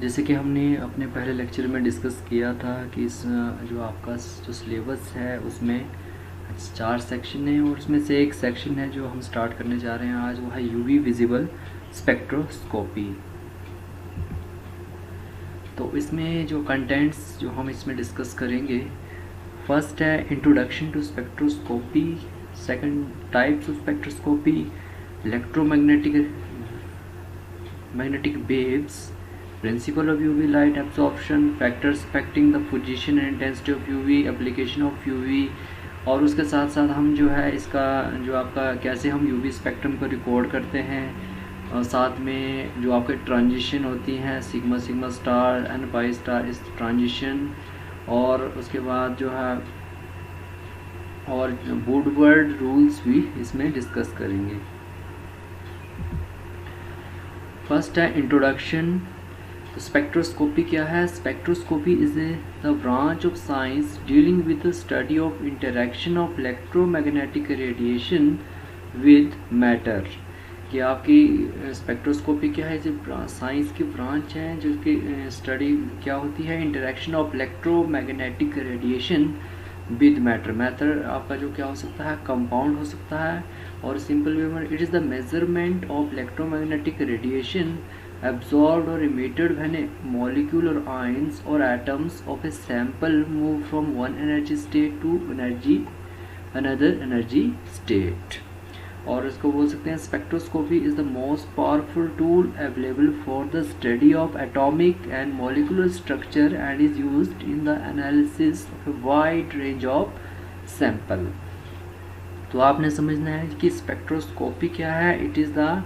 जैसे कि हमने अपने पहले लेक्चर में डिस्कस किया था कि इस जो आपका जो सिलेबस है उसमें 4 सेक्शन है, और उसमें से एक सेक्शन है जो हम स्टार्ट करने जा रहे हैं आज, वो है यूवी विजिबल स्पेक्ट्रोस्कोपी। तो इसमें जो कंटेंट्स जो हम इसमें डिस्कस करेंगे, फर्स्ट है introduction to spectroscopy, second types of spectroscopy, electromagnetic waves, principle of UV light absorption, factors affecting the position and intensity of UV, application of UV, और उसके साथ साथ हम जो है इसका जो आपका कैसे हम UV स्पेक्ट्रम को रिकॉर्ड करते हैं, और साथ में जो आपके ट्रांजिशन होती हैं sigma sigma star and pi star, इस ट्रांजिशन, और उसके बाद जो है और वुडवर्ड रूल्स भी इसमें डिस्कस करेंगे। फर्स्ट है इंट्रोडक्शन। स्पेक्ट्रोस्कोपी क्या है? Spectroscopy is the branch of science dealing with the study of interaction of electromagnetic radiation with matter. कि आपकी स्पेक्ट्रोस्कोपी क्या है? जो साइंस की ब्रांच है जिसकी स्टडी क्या होती है? Interaction of electromagnetic radiation with matter. Matter आपका जो क्या हो सकता है? कंपाउंड हो सकता है। और सिंपल वे में it is the measurement of electromagnetic radiation absorbed or emitted when a molecule or ions or atoms of a sample move from one energy state to another energy state। और इसको बोल सकते हैं spectroscopy is the most powerful tool available for the study of atomic and molecular structure and is used in the analysis of a wide range of sample. तो आपने समझना है कि स्पेक्ट्रोस्कोपी क्या है? It is the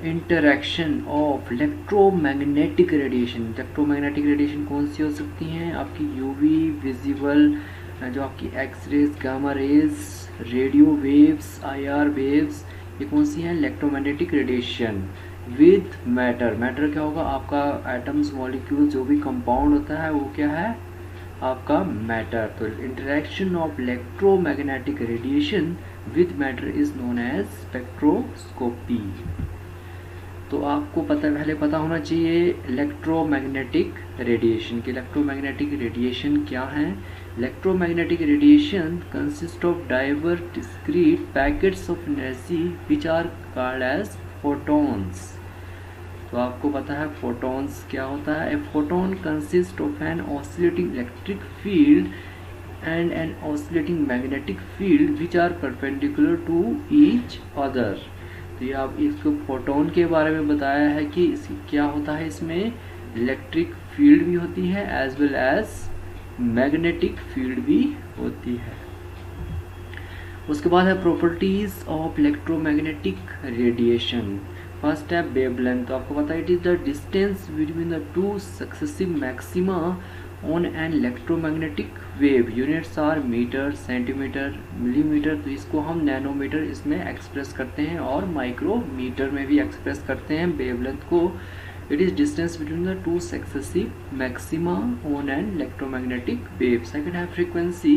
interaction of electromagnetic radiation. Electromagnetic radiation कौन सी हो सकती हैं? आपकी यूवी विजिबल, जो आपकी X rays, gamma rays, radio waves, IR waves, ये कौन सी हैं? Electromagnetic radiation with matter. Matter क्या होगा? आपका एटम्स, मॉलिक्यूल, जो भी कंपाउंड होता है वो क्या है? आपका मैटर। तो interaction of electromagnetic radiation with matter is known as spectroscopy. तो आपको पहले पता होना चाहिए इलेक्ट्रोमैग्नेटिक रेडिएशन की। इलेक्ट्रोमैग्नेटिक रेडिएशन क्या है? Electromagnetic radiation consist of diverse discrete packets of energy which are called as photons. तो आपको पता है फोटॉन्स क्या होता है? A photon consist of an oscillating electric field and an oscillating magnetic field which are perpendicular to each other. तो ये आप इसको फोटोन के बारे में बताया है कि क्या होता है, इसमें इलेक्ट्रिक फील्ड भी होती है as well as magnetic field भी होती है। उसके बाद है properties of electromagnetic radiation. First है वेवलेंथ। तो आपको पता है it is the distance between the two successive maxima on an electromagnetic wave. Units are metre, centimetre, millimetre. तो इसको हम नैनोमीटर इसमें एक्सप्रेस करते हैं और माइक्रोमीटर में भी एक्सप्रेस करते हैं वेवलेंथ को। It is distance between the two successive maxima on an electromagnetic wave. Second है frequency.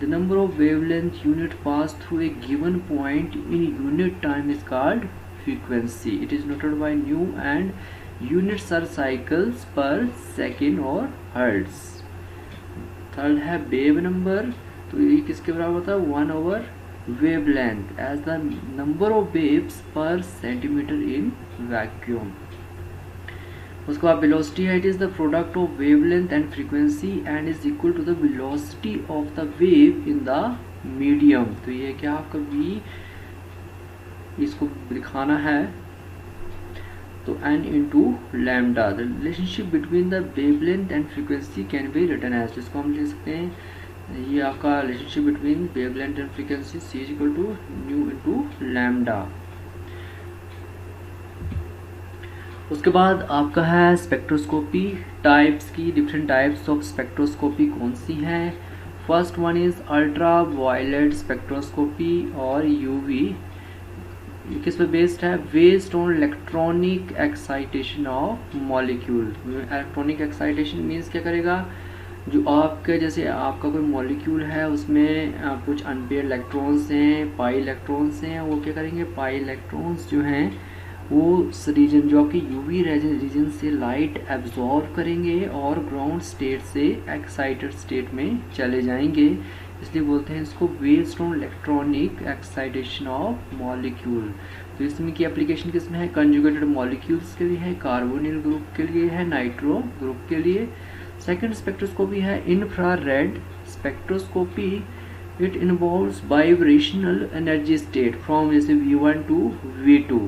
The number of wavelength unit pass through a given point in unit time is called frequency. It is noted by nu and units are cycles per second और hertz. Third है wave number. तो ये किसके बराबर होता है? 1 over wavelength as the number of waves per centimetre in vacuum. उसके बाद वेलोसिटी है। It is the product of wavelength and frequency and is equal to the velocity of the wave in the medium. तो ये क्या आपका v इसको दिखाना है, तो n into lambda। The relationship between the wavelength and frequency can be written as. इसको हम लिख सकते हैं, ये आपका relationship between wavelength and frequency c is equal to nu into lambda. उसके बाद आपका है स्पेक्ट्रोस्कोपी टाइप्स की। डिफरेंट टाइप्स ऑफ स्पेक्ट्रोस्कोपी कौन सी हैं? First one is ultraviolet spectroscopy और यूवी। किस पे बेस्ड है? Based on electronic excitation of molecule. Electronic excitation means क्या करेगा? जो आपके जैसे आपका कोई मॉलिक्यूल है उसमें कुछ अनपेयर इलेक्ट्रॉन्स हैं, पाई इलेक्ट्रॉन्स हैं, वो क्या करेंगे? पाई इलेक्ट्रॉन्स जो हैं वो रीजन जो आपके यूवी रीजन से लाइट एब्जॉर्ब करेंगे और ग्राउंड स्टेट से एक्साइटेड स्टेट में चले जाएंगे, इसलिए बोलते हैं इसको based on electronic excitation of molecule. तो इसमें की एप्लीकेशन किसमें है, कंजुगेटेड मॉलिक्यूल्स के लिए है, कार्बोनिल ग्रुप के लिए है, नाइट्रो ग्रुप के लिए। सेकंड स्पेक्ट्रोस्कोपी है infrared spectroscopy. It involves vibrational energy state from जैसे V1 टू V2।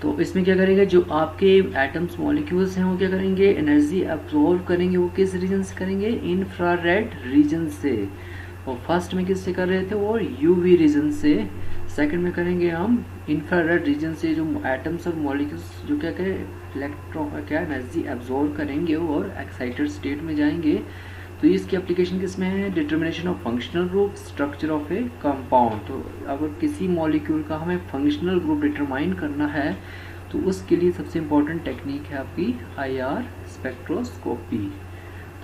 तो इसमें क्या करेंगे, जो आपके एटम्स मॉलिक्यूल्स हैं वो क्या करेंगे, एनर्जी एब्जॉर्व करेंगे। वो किस रीजन से करेंगे, इंफ्रारेड रीजन से। और फर्स्ट में किससे कर रहे थे, वो यूवी रीजन से। सेकंड में करेंगे हम इंफ्रारेड रीजन से, जो एटम्स और मॉलिक्यूल्स जो क्या करें, इलेक्ट्रॉन क्या एनर्जी एब्जॉर्व करेंगे और एक्साइटेड स्टेट में जाएंगे। तो इसकी एप्लीकेशन किसमें है, determination of functional group, structure of A compound. तो अगर किसी मॉलिक्यूल का हमें फंक्शनल ग्रुप डिटरमाइन करना है तो उसके लिए सबसे इंपॉर्टेंट टेक्निक है आपकी IR स्पेक्ट्रोस्कोपी।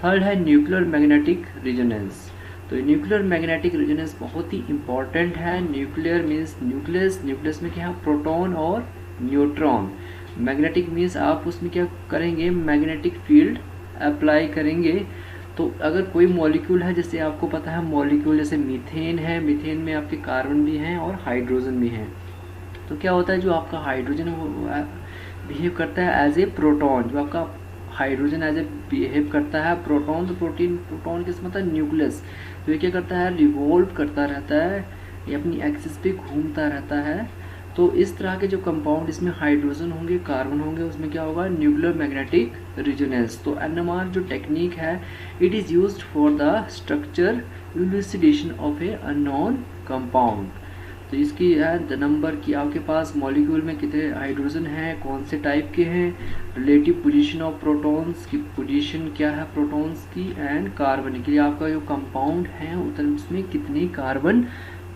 थर्ड है न्यूक्लियर मैग्नेटिक रेजोनेंस। तो न्यूक्लियर मैग्नेटिक रेजोनेंस बहुत ही इंपॉर्टेंट है। न्यूक्लियर मीन्स न्यूक्लियस, न्यूक्लियस में क्या है, प्रोटॉन और न्यूट्रॉन। मैग्नेटिक मीन्स आप उसमें क्या करेंगे, मैग्नेटिक फील्ड अप्लाई करेंगे। तो अगर कोई मॉलिक्यूल है, जैसे आपको पता है मॉलिक्यूल जैसे मीथेन है, मीथेन में आपके कार्बन भी हैं और हाइड्रोजन भी हैं। तो क्या होता है, जो आपका हाइड्रोजन वो बिहेव करता है एज ए प्रोटॉन, जो आपका हाइड्रोजन एज ए बिहेव करता है प्रोटॉन। तो प्रोटॉन किस मतलब न्यूक्लियस, तो ये क्या करता है, रिवॉल्व करता रहता है, ये अपनी एक्सिस पे घूमता रहता है। तो इस तरह के जो कंपाउंड इसमें हाइड्रोजन होंगे, कार्बन होंगे, उसमें क्या होगा, न्यूक्लियर मैग्नेटिक रेजोनेंस। तो NMR जो टेक्निक है, it is used for the structure elucidation of a unknown compound. तो इसकी है द नंबर की आपके पास मॉलिक्यूल में कितने हाइड्रोजन हैं, कौन से टाइप के हैं, रिलेटिव पोजीशन ऑफ प्रोटॉन्स की पोजीशन क्या है प्रोटॉन्स की, एंड कार्बन के लिए आपका जो कंपाउंड है उसमें कितने कार्बन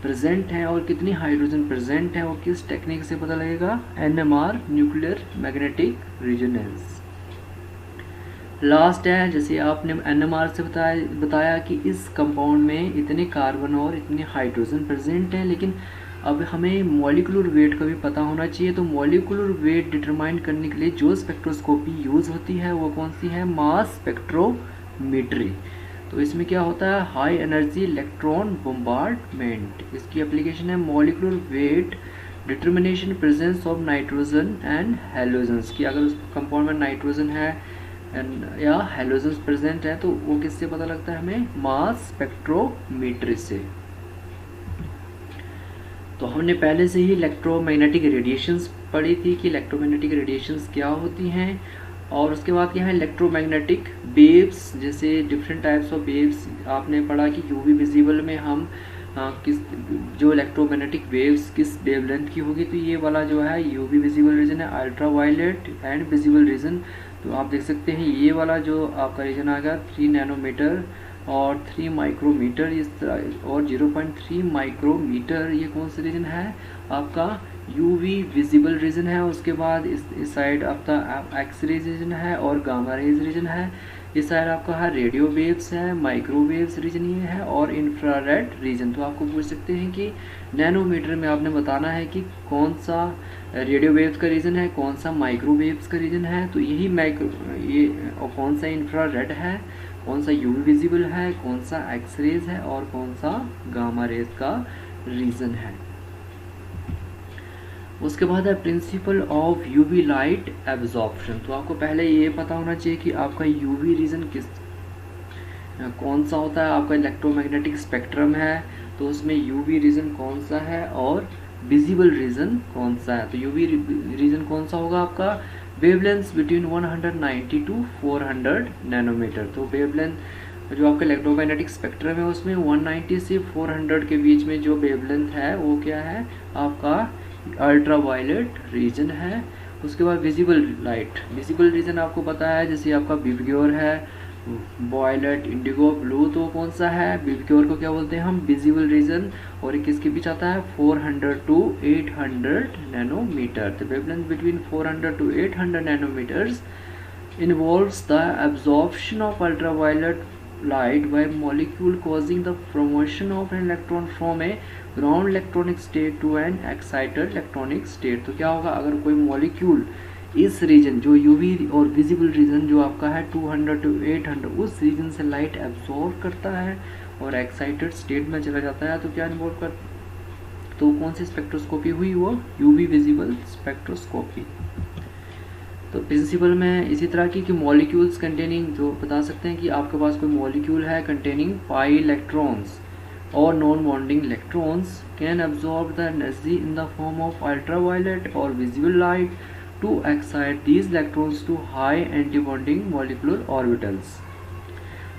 प्रेजेंट हैं और कितनी हाइड्रोजन प्रेजेंट है, और किस टेक्निक से पता लगेगा, NMR nuclear magnetic resonance. Last है, जैसे आपने NMR से बताया कि इस कंपाउंड में इतने कार्बन और इतने हाइड्रोजन प्रेजेंट हैं, लेकिन अब हमें मॉलिक्यूलर वेट का भी पता होना चाहिए। तो मॉलिक्यूलर वेट डिटरमाइन करने के लिए जो स्पेक्ट्रोस्कोपी यूज होती है वो कौन सी है, मास स्पेक्ट्रोमेट्री। तो इसमें क्या होता है, हाई एनर्जी इलेक्ट्रॉन बम्बार्डमेंट। इसकी एप्लीकेशन है molecular weight determination presence of nitrogen and halogens की। अगर उस कंपाउंड में नाइट्रोजन है या हेलोजन्स प्रेजेंट है तो वो किससे पता लगता है हमें, मास स्पेक्ट्रोमेट्री से। तो हमने पहले से ही इलेक्ट्रोमैग्नेटिक रेडिएशंस पढ़ी थी कि इलेक्ट्रोमैग्नेटिक रेडिएशंस क्या होती हैं, और उसके बाद क्या है इलेक्ट्रोमैग्नेटिक वेव्स, जैसे डिफरेंट टाइप्स ऑफ वेव्स आपने पढ़ा कि यूवी विजिबल में हम किस जो इलेक्ट्रोमैग्नेटिक वेव्स किस वेवलेंथ की होगी। तो ये वाला जो है यूवी विजिबल रीजन है, ultraviolet and visible region. तो आप देख सकते हैं ये वाला जो आपका रीजन आ गया 3 नैनोमीटर और 3 माइक्रोमीटर इस तरह, और 0.3 माइक्रोमीटर ये कौन सा रीजन है आपका, यूवी विजिबल रीजन है। उसके बाद इस साइड आपका एक्स रेज रीजन है और गामा रेज रीजन है। इस साइड आपका है रेडियो वेव्स है, माइक्रोवेव्स रीजन ये है, और इंफ्रारेड रीजन। तो आपको पूछ सकते हैं कि नैनोमीटर में आपने बताना है कि कौन सा रेडियो वेव्स का रीजन है, कौन सा माइक्रोवेव्स का रीजन है। तो यही ये और कौन सा इंफ्रारेड है, कौन सा यूवी विजिबल है, कौन सा एक्स रेज है और कौन सा गामा रेज का रीजन है। उसके बाद है principle of UV light absorption. तो आपको पहले ये पता होना चाहिए कि आपका यूवी रीजन कौन सा होता है। आपका इलेक्ट्रोमैग्नेटिक स्पेक्ट्रम है तो उसमें यूवी रीजन कौन सा है और विजिबल रीजन कौन सा है। तो यूवी रीजन कौन सा होगा आपका, वेवलेंथ बिटवीन 190 टू 400 नैनोमीटर। तो वेवलेंथ जो आपका इलेक्ट्रोमैग्नेटिक स्पेक्ट्रम है उसमें 190 से 400 के बीच में जो वेवलेंथ है वो क्या है आपका अल्ट्रा वायलेट रीजन है। उसके बाद विजिबल लाइट, विजिबल रीजन आपको पता है जैसे आपका विबग्योर है, वॉयलेट, इंडिगो, ब्लू। तो कौन सा है, विबग्योर को क्या बोलते हैं हम, विजिबल रीजन। और किसके बीच आता है 400 टू 800 नैनोमीटर। तो wavelength between 400 to 800 nanometres involves the absorption of ultraviolet light by molecule causing the formation of an electron from a ground electronic state to an excited electronic state. तो क्या होगा, अगर कोई मॉलिक्यूल इस reason जो UV और visible region जो आपका है 200 to 800 उस रीजन से लाइट एब्जॉर्ब करता है और एक्साइटेड स्टेट में चला जाता है, तो क्या इन्वॉल्व कर, तो कौन सी स्पेक्ट्रोस्कोपी हुई, वो यूवी विजिबल स्पेक्ट्रोस्कोपी। तो प्रिंसिपल में इसी तरह की कि मॉलिक्यूल्स कंटेनिंग, जो बता सकते हैं कि आपके पास कोई मॉलिक्यूल है कंटेनिंग पाई इलेक्ट्रॉन्स और non bonding electrons can absorb the energy in the form of ultraviolet और visible light to excite these electrons to high anti bonding molecular orbitals.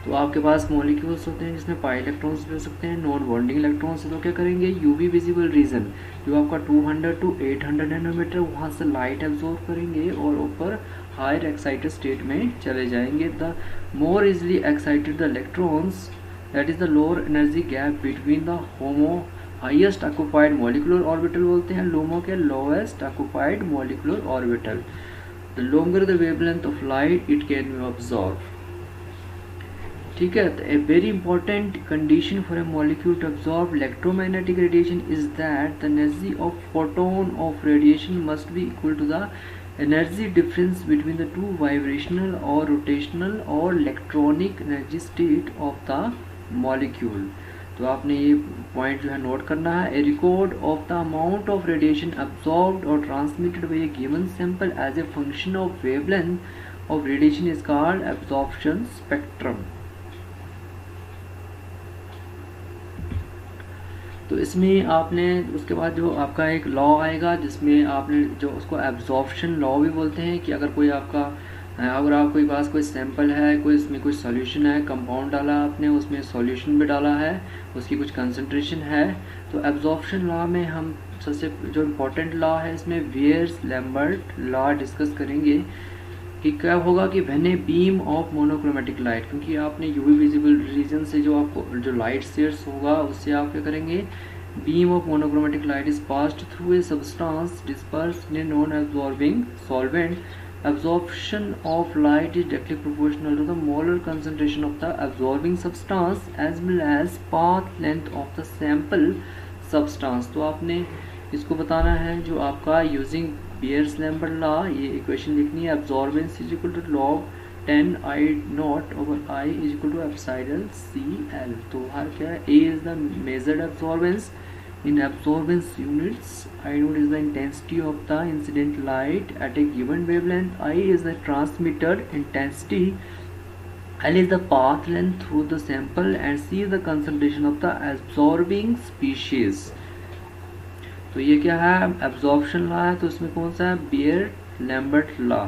तो आपके पास मॉलिक्यूल्स होते हैं जिसमें पाई इलेक्ट्रॉन्स भी हो सकते हैं, नॉन बॉन्डिंग इलेक्ट्रॉन्स, तो क्या करेंगे, यूवी विजिबल रीजन जो आपका 200 to 800 नैनोमीटर वहाँ से लाइट एब्जॉर्ब करेंगे और ऊपर हायर एक्साइटेड स्टेट में चले जाएंगे। The more easily excited the electrons that is the lower energy gap between the HOMO highest occupied molecular orbital बोलते हैं लोमो के lowest occupied molecular orbital. The longer the wavelength of light it can be observe. ठीक है, तो a very important condition for a molecule to absorb electromagnetic radiation is that the energy of photon of radiation must be equal to the energy difference between the two vibrational और rotational और electronic energy state of the molecule. तो आपने ये point जो है note करना है। A record of the amount of radiation absorbed और transmitted by a given sample as a function of wavelength of radiation is called absorption spectrum. तो इसमें आपने उसके बाद जो आपका एक लॉ आएगा जिसमें आपने जो उसको एब्जॉर्प्शन लॉ भी बोलते हैं कि अगर कोई आपका, अगर आपके पास कोई सैंपल है, कोई इसमें कोई सॉल्यूशन है, कंपाउंड डाला आपने, उसमें सॉल्यूशन भी डाला है, उसकी कुछ कंसंट्रेशन है, तो एब्जॉर्प्शन लॉ में हम सबसे जो इम्पोर्टेंट लॉ है इसमें वियर्स लैम्बर्ट लॉ डिस्कस करेंगे कि क्या होगा कि when a beam of monochromatic light, क्योंकि आपने यूवी विजिबल रीजन से जो आपको जो लाइट शेयर्स होगा उससे आप क्या करेंगे, beam of monochromatic light is passed through a substance dispersed in a non absorbing solvent, absorption of light is directly proportional to the molar concentration of the absorbing substance as well as path length of the sample substance। तो आपने इसको बताना है जो आपका using bears Lambert law, ये equation लिखनी है, absorbance is equal to log 10 I naught over I is equal to epsilon CL। तो हर क्या है, A is the measured absorbance in absorbance units, I naught is the intensity of the incident light at a given wavelength, I is the transmitted intensity, L is the path length through the sample and C is the concentration of the absorbing species। तो ये क्या है, absorption law है, तो इसमें कौन सा है, बियर लैम्बर्ट लॉ।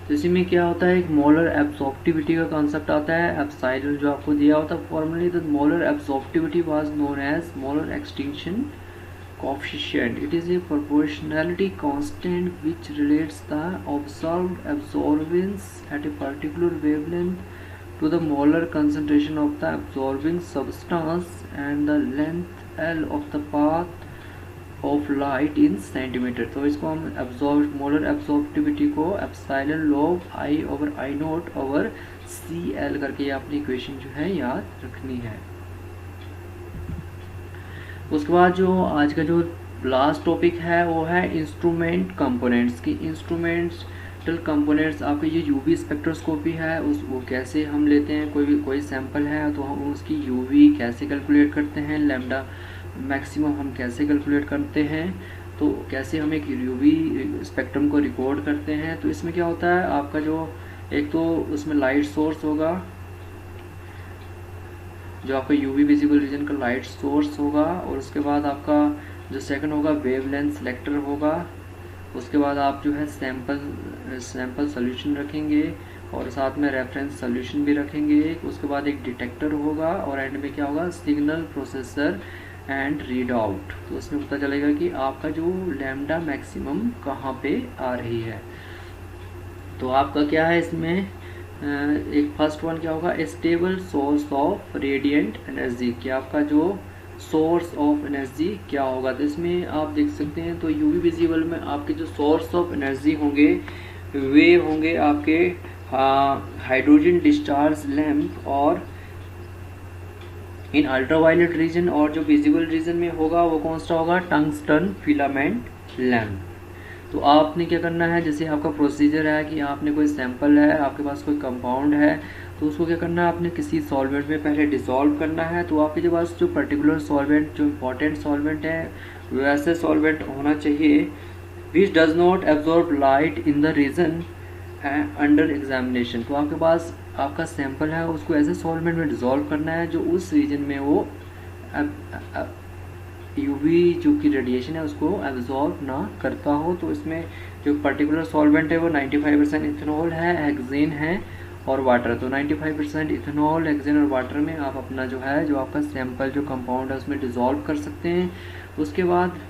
तो इसी में क्या होता है, एक मोलर एब्सॉर्प्टिविटी का कॉन्सेप्ट आता है, एप्सिलॉन जो आपको दिया होता है formally. The molar absorptivity was known as molar extinction coefficient. It is a proportionality constant which relates the observed absorbance at a particular wavelength to the molar concentration of the absorbing substance and the length L of the path of light in centimetre. तो इसको हम molar absorptivity को epsilon log I over I naught over C L करके अपनी equation जो है याद रखनी है। उसके बाद जो आज का जो लास्ट टॉपिक है वो है इंस्ट्रूमेंट कंपोनेंट्स की। इंस्ट्रूमेंटल कंपोनेंट्स आपके ये यूवी स्पेक्ट्रोस्कोपी है, उस वो कैसे हम लेते हैं, कोई सैंपल है तो हम उसकी यूवी कैसे कैलकुलेट करते हैं, लैम्डा मैक्सिमम हम कैसे कैलकुलेट करते हैं, तो कैसे हम एक यूवी स्पेक्ट्रम को रिकॉर्ड करते हैं। तो इसमें क्या होता है, आपका जो एक तो उसमें लाइट सोर्स होगा, जो आपका यूवी विजिबल रीजन का लाइट सोर्स होगा, और उसके बाद आपका जो सेकंड होगा वेवलेंथ सिलेक्टर होगा, उसके बाद आप जो है सैंपल सोल्यूशन रखेंगे और साथ में रेफरेंस सोल्यूशन भी रखेंगे। उसके बाद एक डिटेक्टर होगा और एंड में क्या होगा, signal processor and read out. तो उसमें पता चलेगा कि आपका जो लैम्डा मैक्सिमम कहाँ पे आ रही है। तो आपका क्या है इसमें, एक फर्स्ट वन क्या होगा, stable source of radiant energy, कि आपका जो सोर्स ऑफ एनर्जी क्या होगा। तो इसमें आप देख सकते हैं, तो यूवी विजिबल में आपके जो सोर्स ऑफ एनर्जी होंगे वे होंगे आपके हाइड्रोजन डिस्चार्ज लैम्प और इन अल्ट्रावायलेट रीजन, और जो विजिबल रीजन में होगा वो कौन सा होगा, टंगस्टन फिलामेंट लैम्प। तो आपने क्या करना है, जैसे आपका प्रोसीजर है कि आपने कोई सैंपल है, आपके पास कोई कंपाउंड है, तो उसको क्या करना है, आपने किसी सॉल्वेंट में पहले डिसॉल्व करना है। तो आपके पास जो पर्टिकुलर सॉल्वेंट, जो इम्पोर्टेंट सॉल्वेंट है, वैसे सॉल्वेंट होना चाहिए which does not absorb light in the region under examination. तो आपके पास आपका सैंपल है, उसको ऐसे सॉल्वेंट में डिसॉल्व करना है जो उस रीजन में वो यूवी जो कि रेडिएशन है उसको एब्जॉर्ब ना करता हो। तो इसमें जो पर्टिकुलर सॉल्वेंट है वो 95% इथेनॉल है, हेक्सेन है और वाटर। तो 95% इथेनॉल, हेक्सेन और वाटर में आप अपना जो है, जो आपका सैंपल जो कंपाउंड है उसमें डिसॉल्व कर सकते हैं। उसके बाद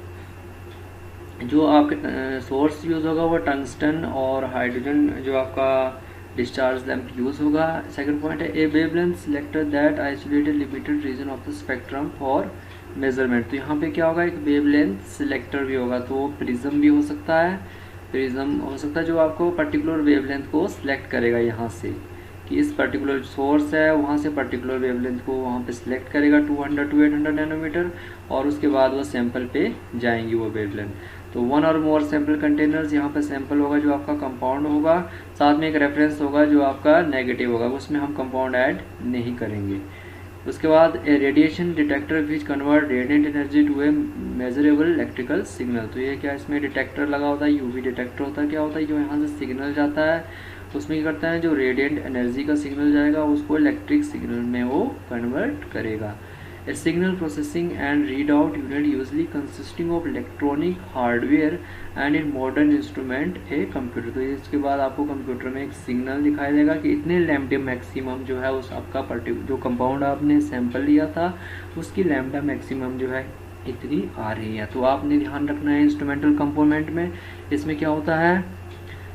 जो आपके सोर्स यूज़ होगा वो टंगस्टन और हाइड्रोजन जो आपका डिस्चार्ज लैम्प यूज़ होगा। सेकंड पॉइंट है a wavelength selector that isolated limited region of the spectrum for measurement. तो यहाँ पे क्या होगा, एक वेवलेंथ सिलेक्टर भी होगा, तो प्रिज्म भी हो सकता है, प्रिज्म हो सकता है जो आपको पर्टिकुलर वेवलेंथ को सिलेक्ट करेगा यहाँ से, कि इस पर्टिकुलर सोर्स है वहाँ से पर्टिकुलर वेवलेंथ को वहाँ पे सिलेक्ट करेगा 200 to 800 नैनोमीटर, और उसके बाद वो सैंपल पे जाएंगी वो वेवलेंथ। तो वन और मोर सैंपल कंटेनर्स, यहाँ पे सैंपल होगा जो आपका कंपाउंड होगा, साथ में एक रेफरेंस होगा जो आपका नेगेटिव होगा, उसमें हम कंपाउंड ऐड नहीं करेंगे। उसके बाद radiation detector which convert radiant energy to a measurable electrical signal. तो ये क्या, इसमें डिटेक्टर लगा होता है, यूवी डिटेक्टर होता है। क्या होता है, जो यहाँ से सिग्नल जाता है उसमें क्या करता है, जो रेडिएंट एनर्जी का सिग्नल जाएगा उसको इलेक्ट्रिक सिग्नल में वो कन्वर्ट करेगा। A signal processing and readout unit usually consisting of electronic hardware and in modern instrument a computer। तो इसके बाद आपको कंप्यूटर में एक सिग्नल दिखाई देगा कि इतने लैम्डा मैक्सिमम जो है उस आपका पर्टिकुलर जो कंपाउंड आपने सैंपल लिया था उसकी लैम्डा मैक्सिमम जो है इतनी आ रही है। तो आपने ध्यान रखना है इंस्ट्रूमेंटल कंपोनेंट में, इसमें क्या होता है,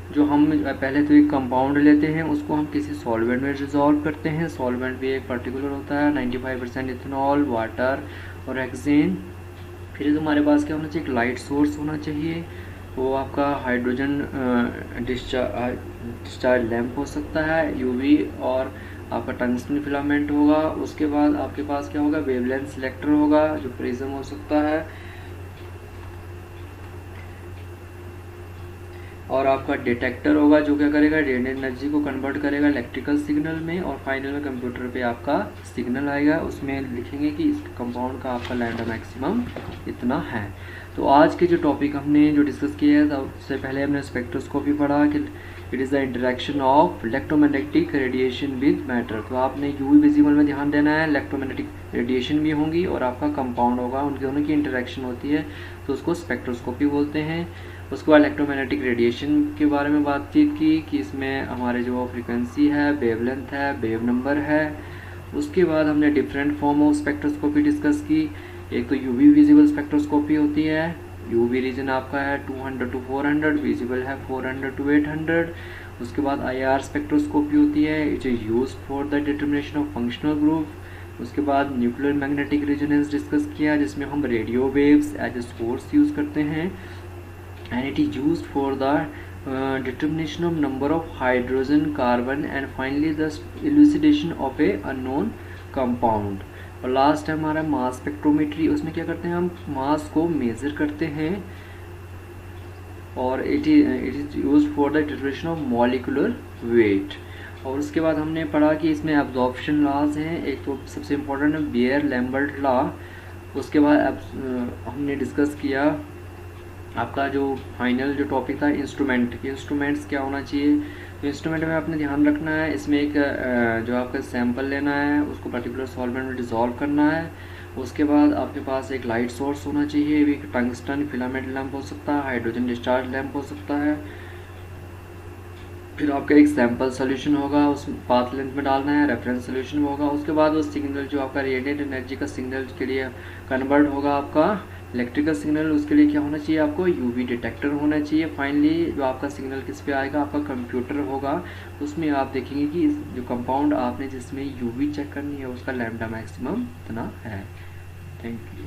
जो हम पहले तो एक कंपाउंड लेते हैं उसको हम किसी सॉल्वेंट में डिसॉल्व करते हैं। सॉल्वेंट भी एक पर्टिकुलर होता है, 95% इथेनॉल, वाटर और हेक्सेन। फिर हमारे पास क्या होना चाहिए, एक लाइट सोर्स होना चाहिए, वो आपका हाइड्रोजन डिस्चार्ज लैम्प हो सकता है, यूवी, और आपका टंगस्टन फिलामेंट होगा। उसके बाद आपके पास क्या होगा, वेवलेंथ सिलेक्टर होगा जो प्रिज्म हो सकता है, और आपका डिटेक्टर होगा जो क्या करेगा, रेडिएंट एनर्जी को कन्वर्ट करेगा इलेक्ट्रिकल सिग्नल में, और फाइनल में कंप्यूटर पे आपका सिग्नल आएगा, उसमें लिखेंगे कि इस कंपाउंड का आपका लैम्डा मैक्सिमम इतना है। तो आज के जो टॉपिक हमने जो डिस्कस किया है, उससे पहले हमने स्पेक्ट्रोस्कोपी पढ़ा कि it is the interaction of electromagnetic radiation with matter. तो आपने यूवी विजिबल में ध्यान देना है, इलेक्ट्रोमैग्नेटिक रेडिएशन भी होंगी और आपका कंपाउंड होगा, उन दोनों की इंटरेक्शन होती है, तो उसको स्पेक्ट्रोस्कोपी बोलते हैं। उसके बाद इलेक्ट्रोमैग्नेटिक रेडिएशन के बारे में बातचीत की कि इसमें हमारे जो फ्रीक्वेंसी है, वेवलेंथ है, वेव नंबर है। उसके बाद हमने different form of spectroscopy discuss की। एक तो यूवी विजिबल स्पेक्ट्रोस्कोपी होती है, यूवी रीजन आपका है 200 to 400, विजिबल है 400 to 800। उसके बाद IR स्पेक्ट्रोस्कोपी होती है, it is used for the determination of functional group. उसके बाद न्यूक्लियर मैग्नेटिक रेजोनेंस डिस्कस किया जिसमें हम radio waves as a source use करते हैं, and it is used for the determination of number of hydrogen, carbon and finally the elucidation of a unknown compound। और last है हमारा mass spectrometry, उसमें क्या करते हैं, हम मास को मेजर करते हैं और it is used for the determination of molecular weight. और उसके बाद हमने पढ़ा कि इसमें एब्जॉर्प्शन लॉज हैं, एक तो सबसे इम्पोर्टेंट है बियर-लैम्बर्ट लॉ। उसके बाद हमने डिस्कस किया आपका जो फाइनल जो टॉपिक था इंस्ट्रूमेंट्स क्या होना चाहिए। तो इंस्ट्रूमेंट में आपने ध्यान रखना है, इसमें एक जो आपका सैंपल लेना है उसको पर्टिकुलर सॉल्वेंट में डिसॉल्व करना है। उसके बाद आपके पास एक लाइट सोर्स होना चाहिए, एक टंगस्टन फिलामेंट लैंप हो सकता है, हाइड्रोजन डिस्चार्ज लैंप हो सकता है। फिर आपका एक सैंपल सोल्यूशन होगा, उस पाथ लेंथ में डालना है, रेफरेंस सोल्यूशन होगा। उसके बाद वो सिग्नल जो आपका रेडिएंट एनर्जी का सिग्नल के लिए कन्वर्ट होगा आपका इलेक्ट्रिकल सिग्नल, उसके लिए क्या होना चाहिए, आपको यूवी डिटेक्टर होना चाहिए। फाइनली जो आपका सिग्नल किस पे आएगा, आपका कंप्यूटर होगा, उसमें आप देखेंगे कि जो कंपाउंड आपने जिसमें यूवी चेक करनी है उसका लैम्डा मैक्सिमम इतना है। Thank you.